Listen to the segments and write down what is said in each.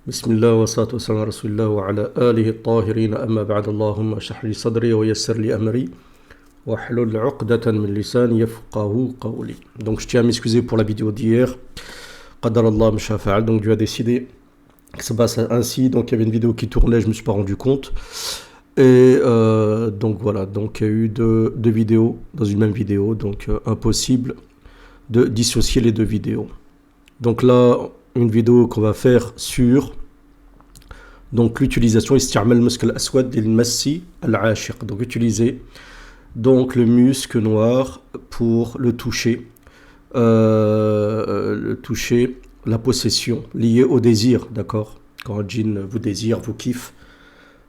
بسم الله والصلاة والسلام على رسول الله وعلى آله الطاهرين أما بعد اللهم اشرح لي صدري ويسر لي أمري واحلل عقدة من لساني يفقهوا قولي. Donc je tiens à m'excuser pour la vidéo d'hier. Qadar Allah m'sha fa'al. Donc Dieu a décidé que ça passe ainsi. Donc il y avait une vidéo qui tournait, je me suis pas rendu compte. Et donc voilà, donc il y a eu deux vidéos dans une même vidéo, donc impossible de dissocier les deux vidéos. Donc là, une vidéo qu'on va faire sur donc l'utilisation isti'mal muscle al-aswad lil-massi al-ashiq. Donc utiliser donc le muscle noir pour le toucher, la possession liée au désir, d'accord? Quand un djinn vous désire, vous kiffe,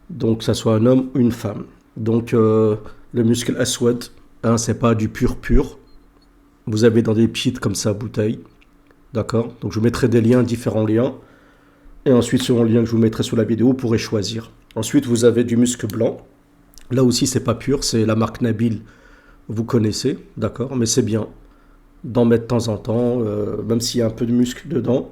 donc que ça soit un homme ou une femme. Donc le muscle aswad, hein, c'est pas du pur. Vous avez dans des petites comme ça bouteilles, d'accord? Donc je vous mettrai des liens, différents liens. Et ensuite, selon le lien que je vous mettrai sous la vidéo, vous pourrez choisir. Ensuite, vous avez du muscle blanc. Là aussi, c'est pas pur, c'est la marque Nabil. Vous connaissez, d'accord? Mais c'est bien d'en mettre de temps en temps, même s'il y a un peu de muscle dedans.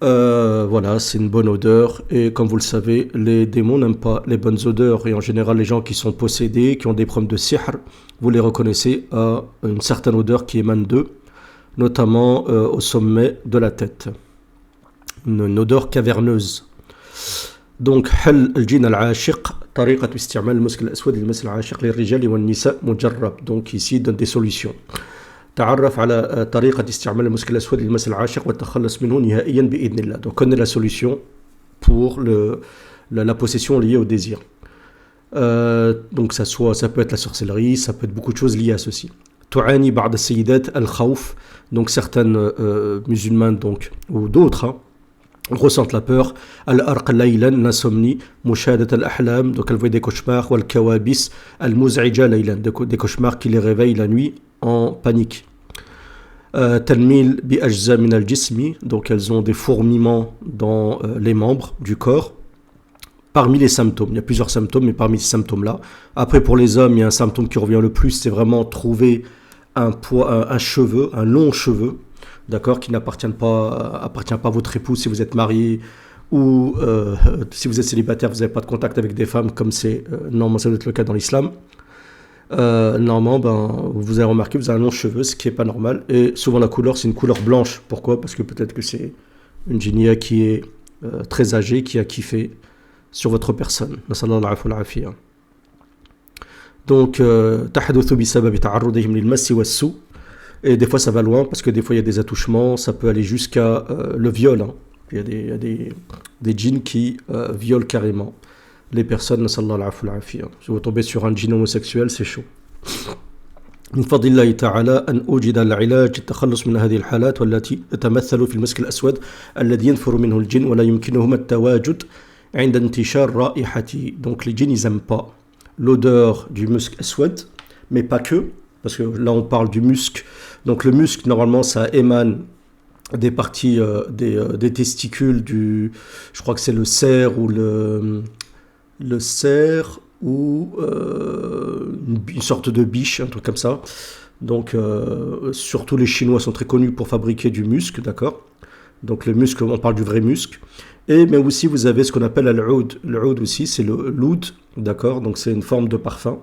Voilà, c'est une bonne odeur. Et comme vous le savez, les démons n'aiment pas les bonnes odeurs. Et en général, les gens qui sont possédés, qui ont des problèmes de sihr, vous les reconnaissez à une certaine odeur qui émane d'eux, notamment au sommet de la tête. Une odeur caverneuse. Donc, حل الجن العاشق طريقة استعمال المسك الأسود للمس العاشق للرجال والنساء مجرب. Donc ici donne des solutions. تعرف على طريقة استعمال المسك الأسود للمس العاشق والتخلص منه نهائيا بإذن الله. Donc connaît la solution pour la possession liée au désir. Donc ça peut être la sorcellerie, ça peut être beaucoup de choses liées à ceci. تعاني بعض السيدات الخوف. Donc certaines musulmanes donc ou d'autres, hein, ressentent la peur. Al-arq laylan, l'insomnie. Mushadat al-ahlam, donc elles voient des cauchemars. Wal-kawabis, al-muz'ija laylan, des cauchemars qui les réveillent la nuit en panique. Talmil bi ajza min al-jismi, donc elles ont des fourmillements dans les membres du corps. Parmi les symptômes, il y a plusieurs symptômes, mais parmi ces symptômes-là. Après, pour les hommes, il y a un symptôme qui revient le plus, c'est vraiment trouver un cheveu, un long cheveu, d'accord, qui appartient pas à votre épouse si vous êtes marié ou si vous êtes célibataire, vous n'avez pas de contact avec des femmes, comme c'est normalement ça doit être le cas dans l'islam. Normalement, vous avez remarqué, vous avez un long cheveu, ce qui n'est pas normal. Et souvent la couleur, c'est une couleur blanche. Pourquoi? Parce que peut-être que c'est une djinnia qui est très âgée, qui a kiffé sur votre personne. Donc, تحدث بسبب تعرضهم للمس والسوء. Et des fois ça va loin parce que des fois il y a des attouchements, ça peut aller jusqu'à le viol, hein. Il y a des djinns qui violent carrément les personnes. Si vous tombez sur un djinn homosexuel, c'est chaud. من فضل الله تعالى أن أوجد العلاج للتخلص من هذه الحالات والتي تتمثل في المسك الأسود الذي ينفر منه الجن ولا يمكنهما التواجد عند انتشار رائحته. Donc les djinns ils n'aiment pas l'odeur du musc aswad, mais pas que, parce que là on parle du musc. Donc le musc, normalement, ça émane des parties des testicules je crois que c'est le cerf ou le cerf ou une sorte de biche, un truc comme ça. Donc surtout les Chinois sont très connus pour fabriquer du musc, d'accord. Donc le musc, on parle du vrai musc. Mais aussi vous avez ce qu'on appelle l'oud. L'oud aussi, c'est l'oud, d'accord. Donc c'est une forme de parfum.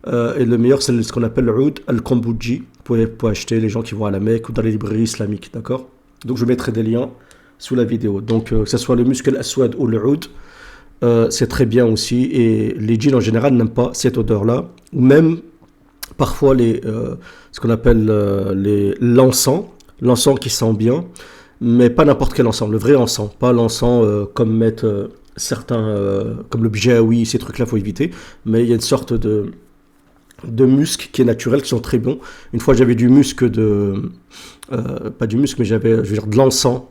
Et le meilleur, c'est ce qu'on appelle l'oud al-Kambouji. Vous pouvez acheter, les gens qui vont à la Mecque ou dans les librairies islamiques, d'accord. Donc je mettrai des liens sous la vidéo. Donc que ce soit le muscle aswad ou le oud, c'est très bien aussi. Et les djinns en général n'aiment pas cette odeur-là. Ou même parfois ce qu'on appelle l'encens qui sent bien, mais pas n'importe quel encens, le vrai encens, pas l'encens comme mettent certains, comme le bjaoui, ces trucs-là, il faut éviter. Mais il y a une sorte de musc qui est naturel, qui sont très bons. Une fois j'avais du musc pas du musc, mais j'avais, je veux dire, de l'encens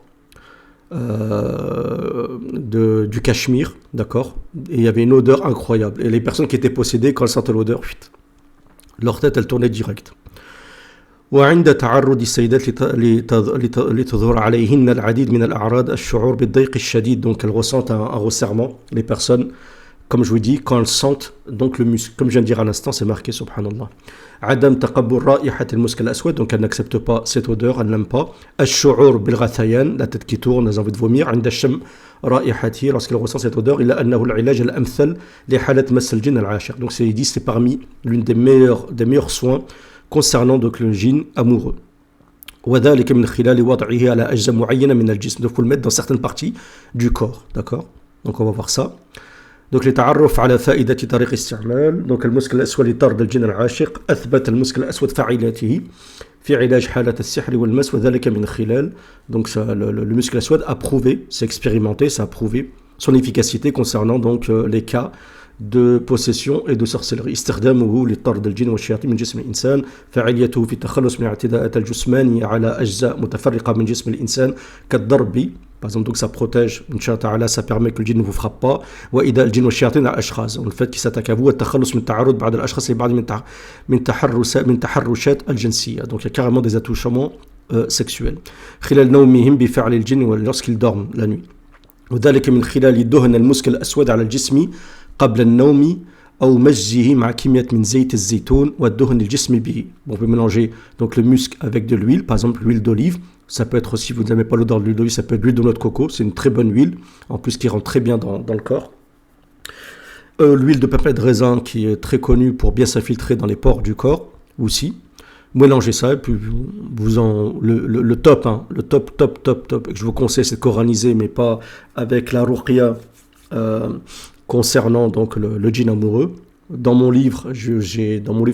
du Cachemire, d'accord, et il y avait une odeur incroyable, et les personnes qui étaient possédées, quand elles sentaient l'odeur, leur tête elle tournait direct. وعند تعرض السيدات لتظهر عليهن العديد من الأعراض الشعور بالضيق الشديد. Donc elles ressentent un resserrement, les personnes, comme je vous dis, quand elles sentent donc le muscle. Comme je viens de dire à l'instant, c'est marqué, subhanallah. Adam taqabbur ra'ihat al-musk al-aswad, donc elle n'accepte pas cette odeur, elle n'aime pas. Ash-shu'ur bil-ghathayan, la tête qui tourne, elle a envie de vomir. عند الشم رائحته, lorsqu'elle ressent cette odeur, il a أنه العلاج الأمثل لحالة مس الجن العاشق. Donc il dit c'est parmi l'une des meilleurs soins concernant donc le djinn amoureux. وذلك من خلال وضعه على أجزاء معينة من الجسم. Donc il faut le mettre dans certaines parties du corps, d'accord? Donc on va voir ça. Donc لتعرف على فائدة طريق استعمال. Donc المسك الأسود لطرد الجن العاشق. أثبت المسك الأسود فعاليته في علاج حالة السحر والمس وذلك من خلال. Donc ça, le muscle aswad a prouvé, c'est expérimenté, ça a prouvé son efficacité concernant donc les cas de possession et de sorcellerie. استخدامه لطرد الجن والشياطين من جسم الإنسان. فعاليته في التخلص من الاعتداءات الجسمانية على أجزاء متفرقة من جسم الإنسان كالضرب. Par exemple, donc ça protège, Inch'Allah, ça permet que le djinn ne vous frappe pas. وإذا الجن والشياطين على الأشخاص. Le fait qu'il s'attaque à vous, التخلص من التعرض بعض الأشخاص لبعض من تحرشات الجنسية. Donc il y a carrément des attouchements sexuels. خلال نومهم بفعل الجن lorsqu'ils dorment la nuit. وذلك من خلال دهن المسك الأسود على الجسم قبل النوم أو مزجه مع كمية من زيت الزيتون والدهن الجسم به. Bon, on peut mélanger donc le musc avec de l'huile, par exemple l'huile d'olive. Ça peut être aussi, vous n'aimez pas l'odeur de l'huile d'olive, ça peut être l'huile de noix de coco. C'est une très bonne huile, en plus qui rentre très bien dans le corps. L'huile de pépins de raisin qui est très connue pour bien s'infiltrer dans les pores du corps aussi. Mélangez ça et puis le top, hein, le top que je vous conseille, c'est de coraniser, mais pas avec la ruqya concernant donc le djinn amoureux. Dans mon livre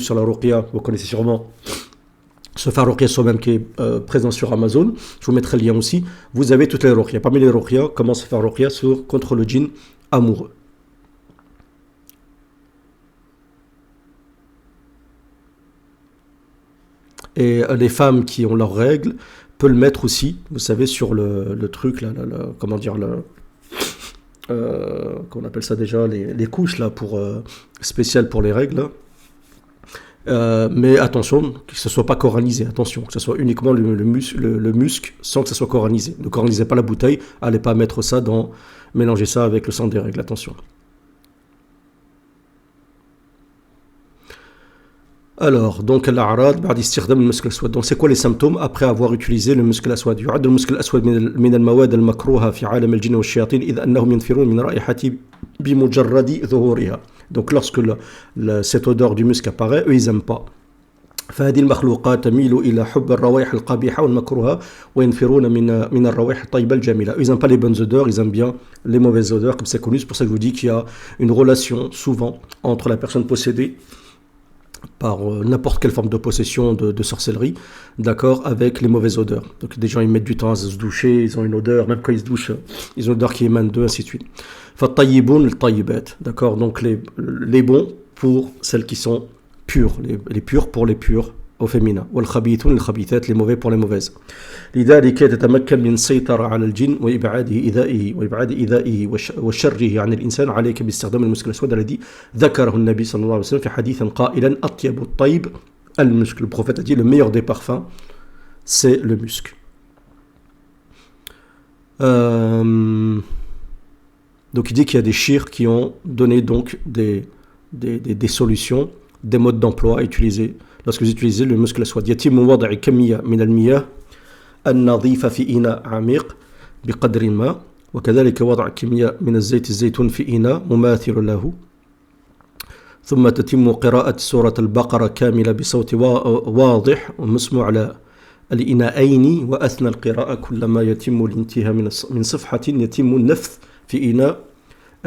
sur la ruqya, vous connaissez sûrement se faire ruqya soi-même qui est présent sur Amazon. Je vous mettrai le lien aussi. Vous avez toutes les ruqya. Parmi les ruqya, comment se faire ruqya contre le djinn amoureux. Et les femmes qui ont leurs règles peuvent le mettre aussi, vous savez, sur le truc, là, comment dire, qu'on appelle ça déjà, les couches là, spéciales pour les règles. Mais attention, que ce ne soit pas coranisé, attention, que ce soit uniquement le musc sans que ce soit coranisé. Ne coranisez pas la bouteille, allez pas mettre ça mélanger ça avec le sang des règles, attention. Alors, donc, الأعراض بعد استخدام المسك الأسود. Donc, c'est quoi les symptômes après avoir utilisé le muscle الأسود؟ يعد المسك الأسود من المواد المكروهة في عالم الجن والشياطين إذ أنهم ينفرون من رائحته بمجرد ظهورها. Donc, lorsque cette odeur du musc apparaît, eux, ils n'aiment pas. فهذه المخلوقات تميل إلى حب الروائح القبيحة والمكروهة وينفرون من الروائح الطيبة الجميلة. Ils n'aiment pas les bonnes odeurs, ils aiment bien les mauvaises odeurs, comme c'est connu. C'est pour ça que je vous dis qu'il y a une relation souvent entre la personne possédée par n'importe quelle forme de possession de sorcellerie, d'accord, avec les mauvaises odeurs. Donc des gens ils mettent du temps à se doucher, ils ont une odeur, même quand ils se douchent, ils ont une odeur qui émane d'eux, ainsi de suite. فالطيبون للطيبات, d'accord, donc les bons pour celles qui sont pures, les pures pour les pures au féminin, والخبيثون للخبيثات, les mauvais pour les mauvaises. لذلك تتمكن من السيطرة على الجن وإبعاد إيذائه وشره عن الإنسان عليك باستخدام المسك الأسود الذي ذكره النبي صلى الله عليه وسلم في حديث قائلا أطيب الطيب المسك. Le prophète a dit le meilleur des parfums c'est le musc. Donc il dit qu'il y a des chirs qui ont donné donc des solutions, des modes d'emploi à utiliser lorsque vous utilisez le muscle الأسود. يتم وضع كمية من المياه النظيفة في إناء عميق بقدر ما وكذلك وضع كمية من الزيت الزيتون في إناء مماثل له ثم تتم قراءة سورة البقرة كاملة بصوت واضح ومسموع على الإناءين وأثناء القراءة كلما يتم الانتهاء من صفحة يتم النفث في إناء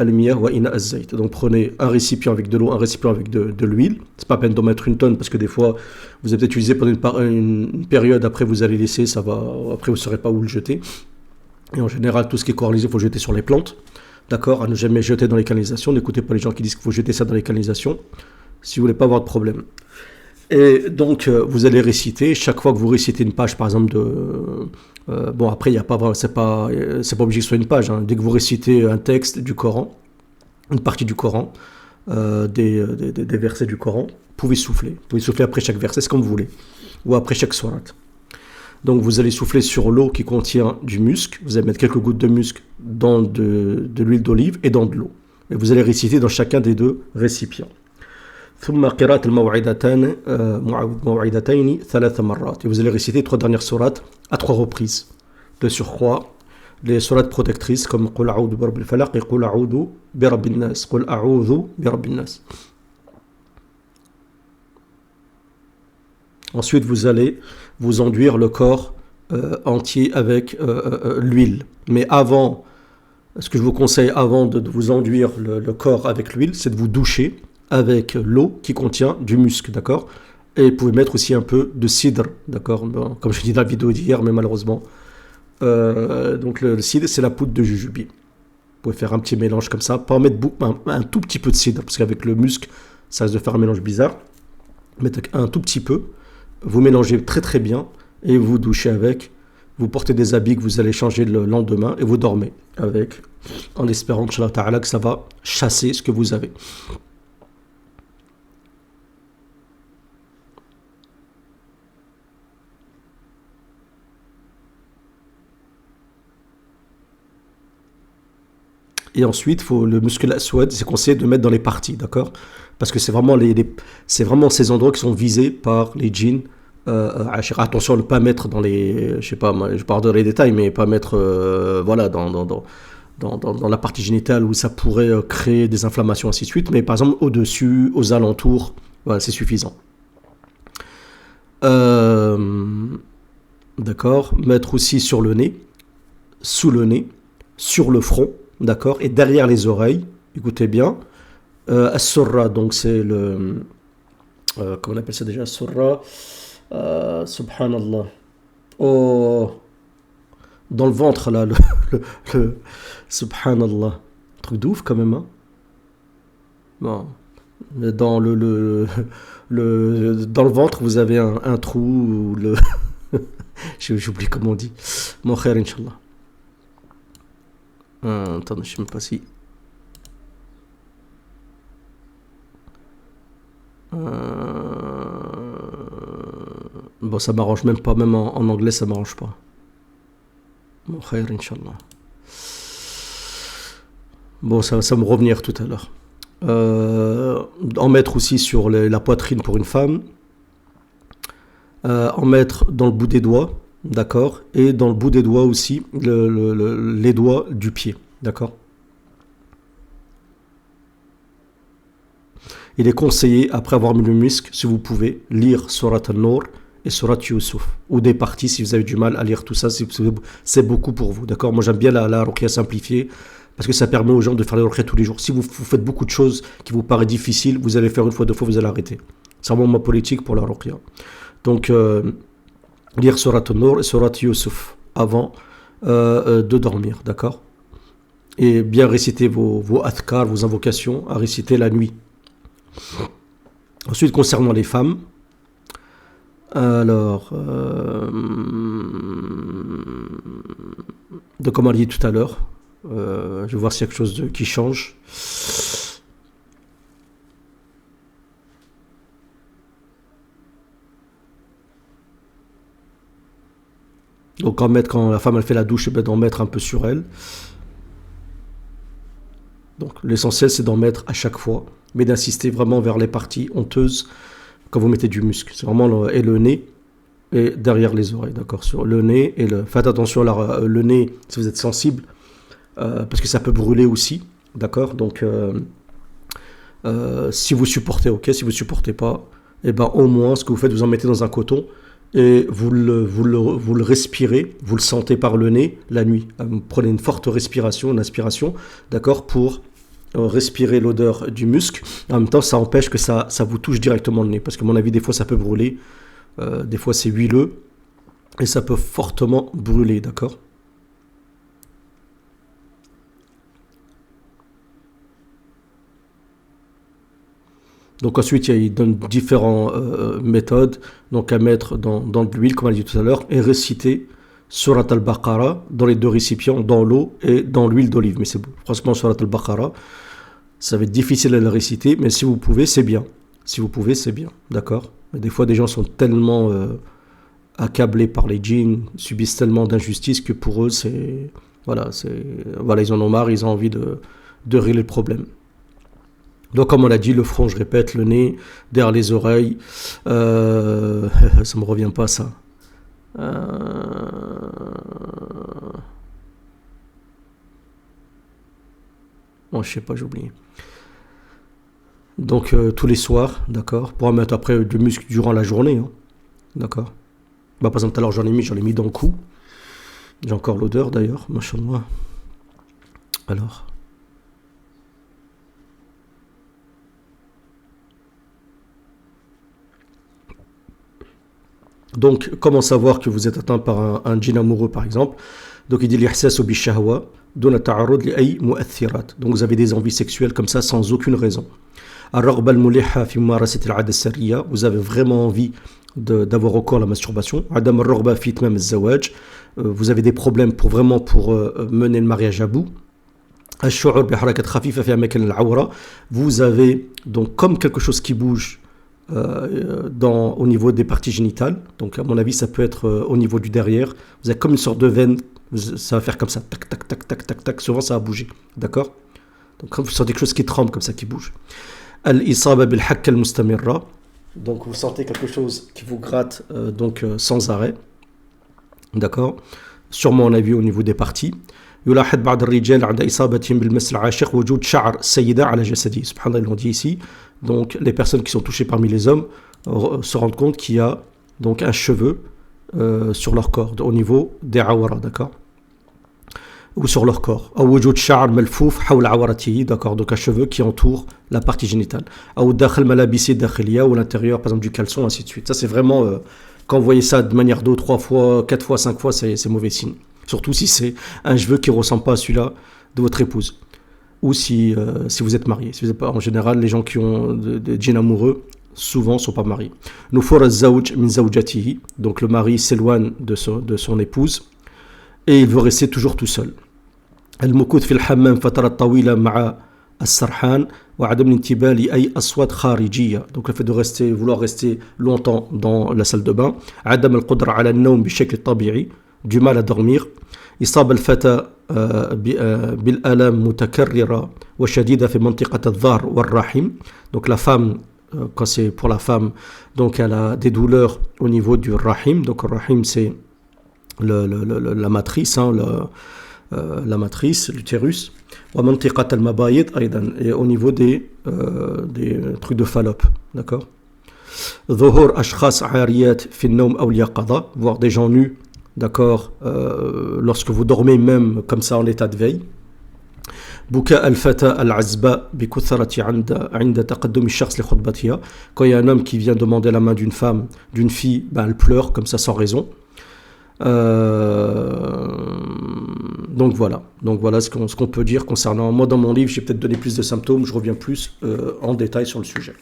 المياه وإناء الزيت. Donc prenez un récipient avec de l'eau, un récipient avec de l'huile. C'est pas la peine d'en mettre une tonne parce que des fois vous avez utilisé pendant une période, après vous allez laisser, après vous ne saurez pas où le jeter. Et en général tout ce qui est coralisé, il faut jeter sur les plantes, d'accord, à ne jamais jeter dans les canalisations. N'écoutez pas les gens qui disent qu'il faut jeter ça dans les canalisations si vous voulez pas avoir de problème. Et donc vous allez réciter, chaque fois que vous récitez une page par exemple bon après il y a pas, c'est pas obligé que ce soit une page, hein. Dès que vous récitez un texte du Coran, une partie du Coran, des versets du Coran, vous pouvez souffler après chaque verset, c'est comme vous voulez, ou après chaque sourate. Donc vous allez souffler sur l'eau qui contient du musc, vous allez mettre quelques gouttes de musc dans de l'huile d'olive et dans de l'eau. Et vous allez réciter dans chacun des deux récipients. ثم قراءة الموعدتين موعدتين 3 مرات. Et vous allez réciter 3 dernières sourates à 3 reprises. De surcroît, les sourates protectrices comme قل أعوذ برب الفلق et قل أعوذ برب الناس. قل أعوذ برب الناس. Ensuite, vous allez vous enduire le corps entier avec l'huile. Mais avant, ce que je vous conseille avant de vous enduire le corps avec l'huile, c'est de vous doucher avec l'eau qui contient du musc, d'accord? Et vous pouvez mettre aussi un peu de cidre, d'accord? Bon, comme je dis dans la vidéo d'hier, mais malheureusement. Donc le cidre, c'est la poudre de jujube. Vous pouvez faire un petit mélange comme ça, pas en mettre un tout petit peu de cidre, parce qu'avec le musc, ça risque de faire un mélange bizarre. Mettez un tout petit peu, vous mélangez très très bien, et vous douchez avec. Vous portez des habits que vous allez changer le lendemain, et vous dormez avec, en espérant que ça va chasser ce que vous avez. Et ensuite, faut le muscle aswad, c'est conseillé de mettre dans les parties, d'accord? Parce que c'est vraiment, c'est vraiment ces endroits qui sont visés par les djinns. Attention à ne pas mettre dans les... Je sais pas, moi, je parle de les détails, mais pas mettre voilà, dans la partie génitale où ça pourrait créer des inflammations, ainsi de suite. Mais par exemple, au-dessus, aux alentours, voilà, c'est suffisant. D'accord? Mettre aussi sur le nez, sous le nez, sur le front. D'accord? Et derrière les oreilles, écoutez bien, as-surra, donc c'est le... comment on appelle ça déjà? As-surra, subhanallah. Oh, dans le ventre, là, subhanallah. Truc de ouf, quand même, hein? Bon. Dans dans le ventre, vous avez un trou, ou le... J'oublie comment on dit. Mon khair, Inch'Allah. Attendez, je ne sais même pas si... Bon, ça m'arrange même pas, même en anglais, ça m'arrange pas. Bon, khair, Inch'Allah. Bon, ça va me revenir tout à l'heure. En mettre aussi sur la poitrine pour une femme. En mettre dans le bout des doigts. D'accord? Et dans le bout des doigts aussi, les doigts du pied. D'accord? Il est conseillé, après avoir mis le musc, si vous pouvez, lire Surat An-Nur et Surat Yusuf. Ou des parties, si vous avez du mal à lire tout ça, c'est beaucoup pour vous. D'accord? Moi, j'aime bien la ruqya simplifiée, parce que ça permet aux gens de faire la ruqya tous les jours. Si vous faites beaucoup de choses qui vous paraissent difficiles, vous allez faire une fois, 2 fois, vous allez arrêter. C'est vraiment ma politique pour la ruqya. Donc... lire Surat An-Nur et Surat Yusuf avant de dormir, d'accord? Et bien réciter vos adhkar, vos invocations à réciter la nuit. Ensuite, concernant les femmes, alors, donc comme on l'a dit tout à l'heure, je vais voir s'il y a quelque chose qui change. Donc quand la femme elle fait la douche, d'en mettre un peu sur elle. Donc l'essentiel c'est d'en mettre à chaque fois, mais d'insister vraiment vers les parties honteuses quand vous mettez du muscle. C'est vraiment le nez et derrière les oreilles, d'accord? Sur le nez et faites attention le nez si vous êtes sensible, parce que ça peut brûler aussi, d'accord? Donc si vous supportez, ok. Si vous supportez pas, et ben au moins ce que vous faites, vous en mettez dans un coton. Et vous le respirez, vous le sentez par le nez la nuit. Vous prenez une forte respiration, une inspiration, d'accord, pour respirer l'odeur du musc. En même temps, ça empêche que ça vous touche directement le nez. Parce que, à mon avis, des fois, ça peut brûler. Des fois, c'est huileux. Et ça peut fortement brûler, d'accord? Donc ensuite, il donne différentes méthodes, donc à mettre dans de l'huile, comme on l'a dit tout à l'heure, et réciter Surat al-Baqarah dans les 2 récipients, dans l'eau et dans l'huile d'olive. Mais c'est franchement Surat al-Baqarah, ça va être difficile à le réciter, mais si vous pouvez, c'est bien. Si vous pouvez, c'est bien, d'accord? Mais des fois, des gens sont tellement accablés par les djinns, subissent tellement d'injustices que pour eux, voilà, ils en ont marre, ils ont envie de régler le problème. Donc comme on l'a dit, le front, je répète, le nez, derrière les oreilles, ça me revient pas ça. Bon, je sais pas, j'ai oublié. Donc tous les soirs, d'accord, pour mettre après du muscle durant la journée, hein, d'accord. Bah, par exemple, tout à l'heure j'en ai mis dans le cou. J'ai encore l'odeur d'ailleurs, machallah. Alors. Donc, comment savoir que vous êtes atteint par un djinn amoureux, par exemple? Donc, il dit l'ihsasu bishahwa duna ta'arrud li ay mu'athirat. Donc, vous avez des envies sexuelles comme ça sans aucune raison. Ar-raghba al-muliha fi mumarasati al-'ada as-sarriya. Vous avez vraiment envie d'avoir recours à la masturbation. Adam ar-raghba fi itmam az-zawaj. Vous avez des problèmes pour mener le mariage à bout. Ash-shu'ur bi harakat khafifa fi amakan al-'awra. Vous avez donc comme quelque chose qui bouge au niveau des parties génitales. Donc à mon avis ça peut être au niveau du derrière. Vous avez comme une sorte de veine, ça va faire comme ça, tac tac tac tac tac tac, souvent ça va bouger, d'accord. Donc quand vous sentez quelque chose qui tremble comme ça, qui bouge. Al-isaba bil hakka al-mustamirra. Donc vous sentez quelque chose qui vous gratte sans arrêt, d'accord. Sûrement on a vu au niveau des parties. يلاحظ بعض الرجال عند إصابتهم بالمس العاشق وجود شعر سيدة على جسده. Subhanallah, ils l'ont dit ici. Donc les personnes qui sont touchées parmi les hommes se rendent compte qu'il y a donc un cheveu sur leur corps, au niveau des awara, d'accord, ou sur leur corps. أو وجود شعر ملفوف حول عورته, d'accord, donc un cheveu qui entoure la partie génitale. أو داخل ملابس الداخلية, ou l'intérieur par exemple du caleçon, ainsi de suite. Ça c'est vraiment quand vous voyez ça de manière 2, 3 fois, 4 fois, 5 fois, c'est mauvais signe. Surtout si c'est un cheveu qui ne ressemble pas à celui-là de votre épouse. Ou si vous êtes marié. Si vous êtes pas, en général, les gens qui ont des djinns amoureux, souvent ne sont pas mariés. Nufur az-zawj min zawjatihi. Donc le mari s'éloigne de son épouse et il veut rester toujours tout seul. Al-mukut fi al-hammam fatrat tawila ma'a as-sarhan wa 'adam al-intibah li ay aswat kharijiyya. Donc le fait de vouloir rester longtemps dans la salle de bain. 'Adam al-qudra 'ala an-nawm bi shakl tabi'i. Du mal à dormir. إصابة الفتى بالآلام متكررة وشديدة في منطقة الظهر والرحم. Donc la femme, quand c'est pour la femme, donc elle a des douleurs au niveau du rahim. Donc le rahim c'est la matrice, hein, la matrice, l'utérus. ومنطقة المبايض أيضا, et au niveau des trucs de Fallope, d'accord. ظهور أشخاص عاريات في النوم أو اليقظة, voir des gens nus, d'accord, lorsque vous dormez même comme ça en état de veille. بكاء الفتى العزباء بكثرة عند تقدم الشخص لخطبتها. Quand il y a un homme qui vient demander la main d'une femme, d'une fille, ben elle pleure comme ça sans raison. Donc voilà ce qu'on peut dire concernant. Moi dans mon livre j'ai peut-être donné plus de symptômes, je reviens plus en détail sur le sujet.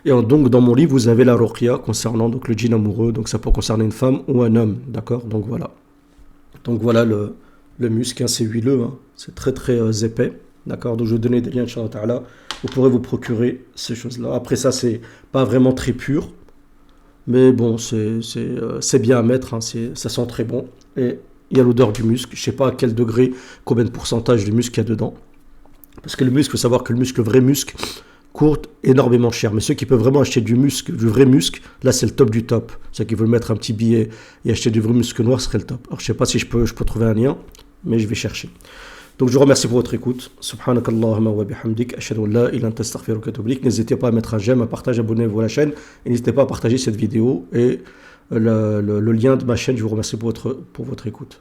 Et donc dans mon livre vous avez la ruqya concernant donc le djinn amoureux, donc ça peut concerner une femme ou un homme, d'accord. Donc voilà le muscle, hein, c'est huileux, hein, c'est très très épais, d'accord. Donc je vais donner des liens, Inch'Allah Ta'ala, vous pourrez vous procurer ces choses là. Après ça c'est pas vraiment très pur, mais bon c'est bien à mettre, hein, ça sent très bon, et il y a l'odeur du muscle. Je sais pas à quel degré, combien de pourcentage du muscle il y a dedans, parce que le muscle, il faut savoir que le vrai muscle coûte énormément cher, mais ceux qui peuvent vraiment acheter du vrai muscle, là c'est le top du top. Ceux qui veulent mettre un petit billet et acheter du vrai muscle noir, ce serait le top. Alors je sais pas si je peux trouver un lien, mais je vais chercher. Donc je vous remercie pour votre écoute. Subhanakallahumma wa bihamdik, ashhadu an la ilaha illa anta astaghfiruka wa atubu ilaik. N'hésitez pas à mettre un j'aime, un partage, abonnez-vous à la chaîne, et n'hésitez pas à partager cette vidéo et le lien de ma chaîne. Je vous remercie pour votre écoute.